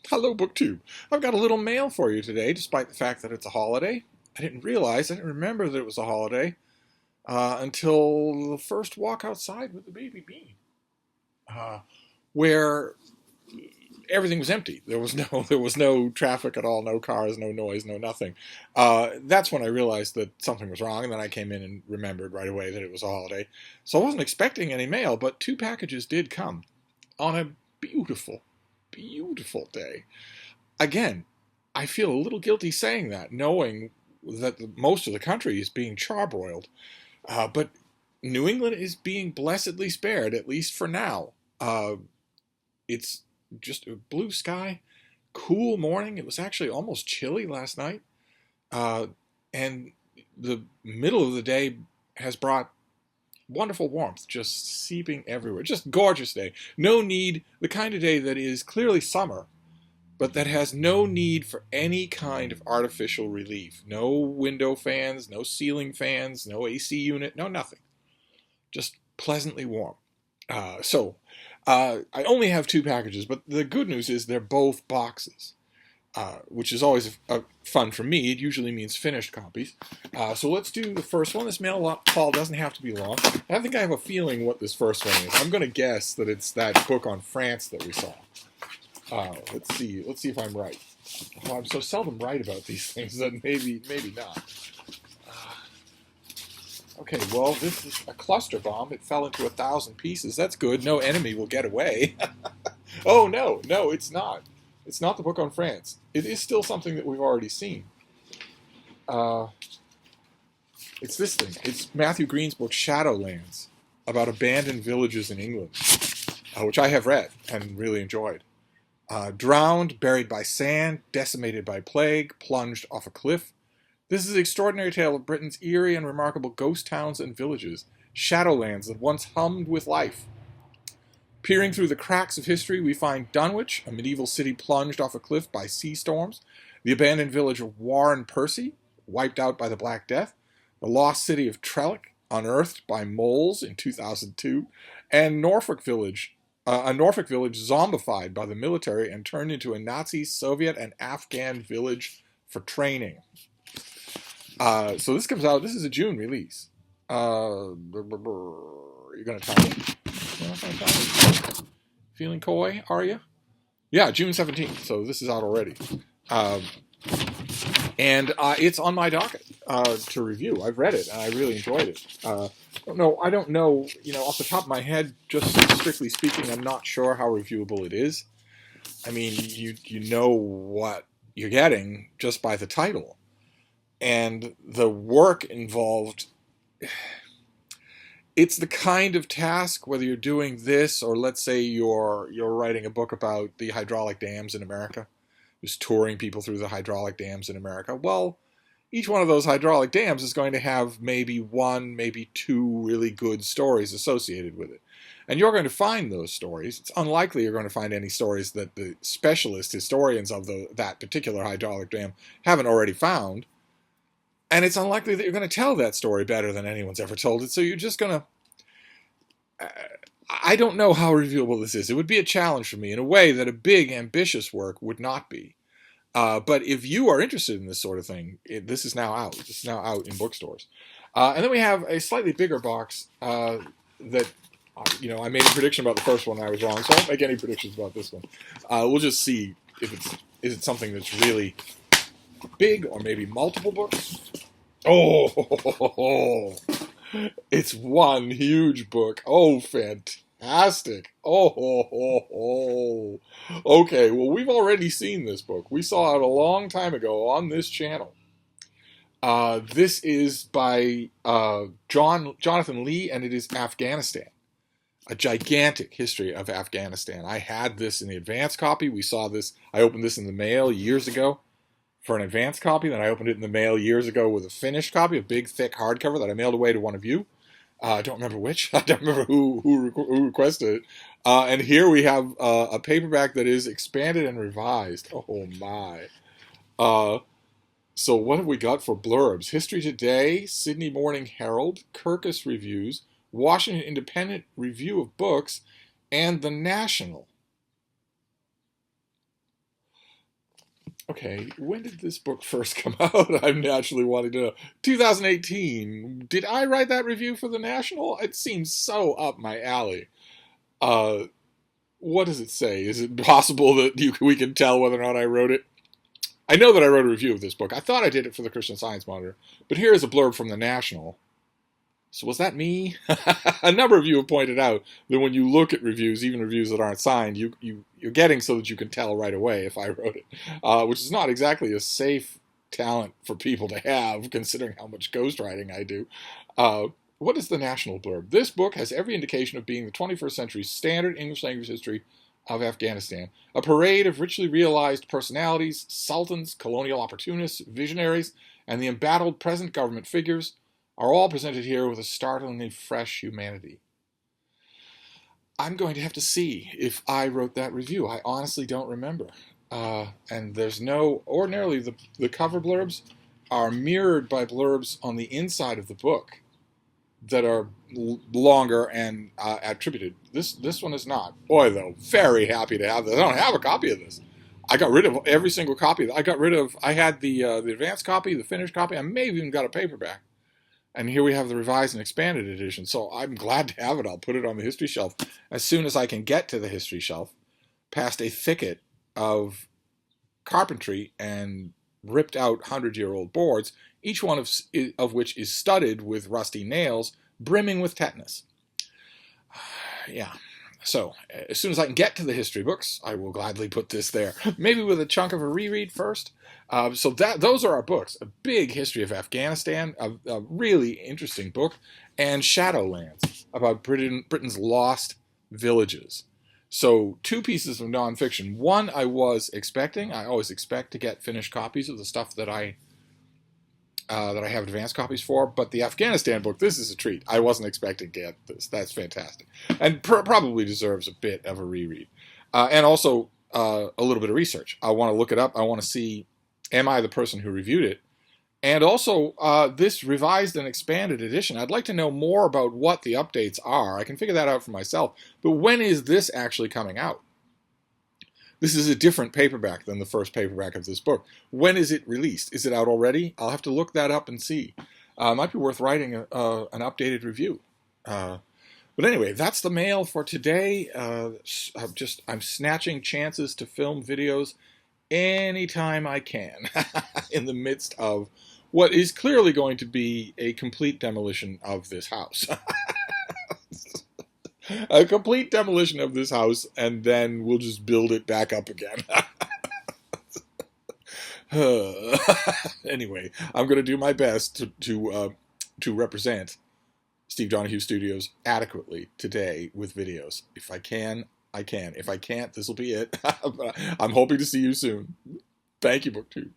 Hello, BookTube. I've got a little mail for you today, despite the fact that it's a holiday. I didn't remember that it was a holiday until the first walk outside with the baby Bean, where everything was empty. There was no traffic at all, no cars, no noise, no nothing. That's when I realized that something was wrong, and then I came in and remembered right away that it was a holiday. So I wasn't expecting any mail, but 2 packages did come on a beautiful, beautiful day. Again, I feel a little guilty saying that, knowing that most of the country is being charbroiled. But New England is being blessedly spared, at least for now. It's just a blue sky, cool morning. It was actually almost chilly last night. And the middle of the day has brought wonderful warmth, just seeping everywhere. Just gorgeous day. No need, the kind of day that is clearly summer, but that has no need for any kind of artificial relief. No window fans, no ceiling fans, no AC unit, no nothing. Just pleasantly warm. I only have 2 packages, but the good news is they're both boxes, which is always fun for me. It usually means finished copies. So let's do the first one. This mail call doesn't have to be long. I think I have a feeling what this first one is. I'm going to guess that it's that book on France that we saw. Let's see if I'm right. Oh, I'm so seldom right about these things that maybe not. Okay, well, this is a cluster bomb. It fell into 1,000 pieces. That's good. No enemy will get away. Oh, no, it's not. It's not the book on France. It is still something that we've already seen. It's this thing. It's Matthew Green's book, Shadowlands, about abandoned villages in England, which I have read and really enjoyed. Drowned, buried by sand, decimated by plague, plunged off a cliff. This is the extraordinary tale of Britain's eerie and remarkable ghost towns and villages, shadowlands that once hummed with life. Peering through the cracks of history, we find Dunwich, a medieval city plunged off a cliff by sea storms, the abandoned village of Warren Percy, wiped out by the Black Death, the lost city of Trellick, unearthed by moles in 2002, and Norfolk Village, a Norfolk village zombified by the military and turned into a Nazi, Soviet, and Afghan village for training. So this comes out, this is a June release. You're going to tell me? You're not going to tell me? Feeling coy, are you? Yeah, June 17th, so this is out already. And it's on my docket to review. I've read it, and I really enjoyed it. I don't know, off the top of my head, just strictly speaking, I'm not sure how reviewable it is. I mean, you know what you're getting just by the title. And the work involved, it's the kind of task, whether you're doing this or let's say you're writing a book about the hydraulic dams in America, just touring people through the hydraulic dams in America. Well, each one of those hydraulic dams is going to have maybe 1, maybe 2 really good stories associated with it. And you're going to find those stories. It's unlikely you're going to find any stories that the specialist historians of that particular hydraulic dam haven't already found. And it's unlikely that you're going to tell that story better than anyone's ever told it. So you're just going to... I don't know how reviewable this is. It would be a challenge for me in a way that a big, ambitious work would not be. But if you are interested in this sort of thing, this is now out. This is now out in bookstores. And then we have a slightly bigger box that, I made a prediction about the first one and I was wrong. So I won't make any predictions about this one. We'll just see if is it something that's really big or maybe multiple books. Oh, it's one huge book. Oh, fantastic. Oh. Okay, well, we've already seen this book. We saw it a long time ago on this channel. This is by Jonathan Lee, and it is Afghanistan. A gigantic history of Afghanistan. I had this in the advance copy. We saw this. I opened this in the mail years ago for an advance copy. Then I opened it in the mail years ago with a finished copy, a big, thick hardcover that I mailed away to one of you. I don't remember which. I don't remember who requested it. And here we have a paperback that is expanded and revised. Oh, my. So what have we got for blurbs? History Today, Sydney Morning Herald, Kirkus Reviews, Washington Independent Review of Books, and The National. Okay, when did this book first come out? I'm naturally wanting to know. 2018. Did I write that review for the National? It seems so up my alley. Uh, what does it say? Is it possible that we can tell whether or not I wrote it? I know that I wrote a review of this book. I thought I did it for the Christian Science Monitor, but here is a blurb from the National. So was that me? A number of you have pointed out that when you look at reviews, even reviews that aren't signed, you're getting so that you can tell right away if I wrote it, which is not exactly a safe talent for people to have, considering how much ghostwriting I do. What is the National blurb? This book has every indication of being the 21st century standard English language history of Afghanistan. A parade of richly realized personalities, sultans, colonial opportunists, visionaries, and the embattled present government figures are all presented here with a startlingly fresh humanity. I'm going to have to see if I wrote that review. I honestly don't remember. And there's no... Ordinarily, the cover blurbs are mirrored by blurbs on the inside of the book that are longer and attributed. This one is not. Boy, though, very happy to have this. I don't have a copy of this. I got rid of every single copy. I had the advanced copy, the finished copy. I may have even got a paperback. And here we have the revised and expanded edition. So I'm glad to have it. I'll put it on the history shelf as soon as I can get to the history shelf, past a thicket of carpentry and ripped out 100-year-old boards, each one of which is studded with rusty nails, brimming with tetanus. Yeah. So as soon as I can get to the history books, I will gladly put this there. Maybe with a chunk of a reread first. So those are our books. A big history of Afghanistan, a really interesting book, and Shadowlands, about Britain's lost villages. So 2 pieces of nonfiction. One I was expecting. I always expect to get finished copies of the stuff that I have advanced copies for, but the Afghanistan book, this is a treat. I wasn't expecting to get this. That's fantastic. And probably deserves a bit of a reread. And also a little bit of research. I want to look it up. I want to see, am I the person who reviewed it? And also, this revised and expanded edition, I'd like to know more about what the updates are. I can figure that out for myself. But when is this actually coming out? This is a different paperback than the first paperback of this book. When is it released? Is it out already? I'll have to look that up and see. It might be worth writing an updated review. But anyway, that's the mail for today. I'm snatching chances to film videos anytime I can in the midst of what is clearly going to be a complete demolition of this house. A complete demolition of this house, and then we'll just build it back up again. Anyway, I'm going to do my best to represent Steve Donoghue Studios adequately today with videos. If I can, I can. If I can't, this will be it. I'm hoping to see you soon. Thank you, BookTube.